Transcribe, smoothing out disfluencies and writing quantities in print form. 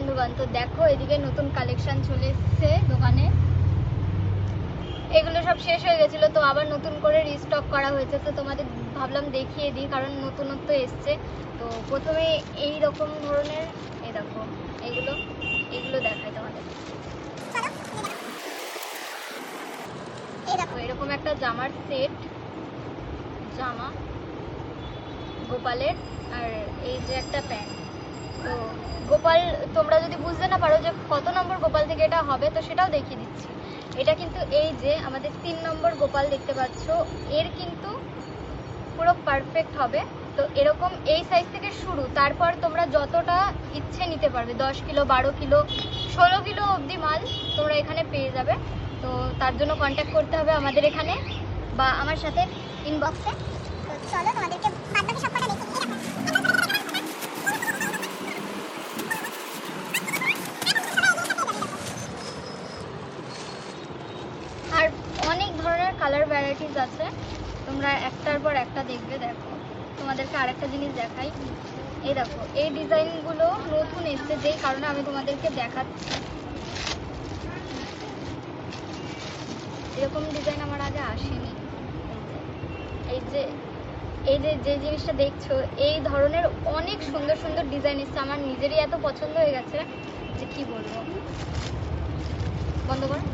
বন্ধুগণ, তো দেখো এদিকে নতুন কালেকশন চলে এসেছে দোকানে। এগুলো সব শেষ হয়ে গেছিলো, তো আবার নতুন করে রিস্টক করা হয়েছে। তো তোমাদের ভাবলাম দেখিয়ে দিই, কারণ নতুনত্ব এসছে। তো প্রথমে এই রকম ধরনের, এই দেখো এগুলো দেখাই তোমাদের। এই দেখো এরকম একটা জামার সেট, জামা গোপালের, আর এই যে একটা প্যান্ট। তো গোপাল, তোমরা যদি বুঝতে না পারো যে কত নম্বর গোপাল থেকে এটা হবে, তো সেটাও দেখিয়ে দিচ্ছি। এটা কিন্তু এই যে আমাদের 3 নম্বর গোপাল দেখতে পাচ্ছ, এর কিন্তু পুরো পারফেক্ট হবে। তো এরকম এই সাইজ থেকে শুরু, তারপর তোমরা যতটা ইচ্ছে নিতে পারবে, 10 কিলো, 12 কিলো, 16 কিলো অবধি মাল তোমরা এখানে পেয়ে যাবে। তো তার জন্য কন্ট্যাক্ট করতে হবে আমাদের এখানে বা আমার সাথে ইনবক্সে। তো চলো তোমাদেরকে বাদবাকি সব কটা দেখি। আর অনেক ধরনের কালার ভ্যারাইটিস আছে, তোমরা একটার পর একটা দেখবে। দেখো তোমাদেরকে আরেকটা জিনিস দেখাই, এই দেখো এই ডিজাইনগুলো নতুন এসছে, যেই কারণে আমি তোমাদেরকে দেখাচ্ছি। এরকম ডিজাইন আমার আগে আসেনি। এই যে এই যে যে জিনিসটা দেখছো, এই ধরনের অনেক সুন্দর সুন্দর ডিজাইন এসছে। আমার নিজেরই এত পছন্দ হয়ে গেছে যে কি বলবো। বন্ধ করো।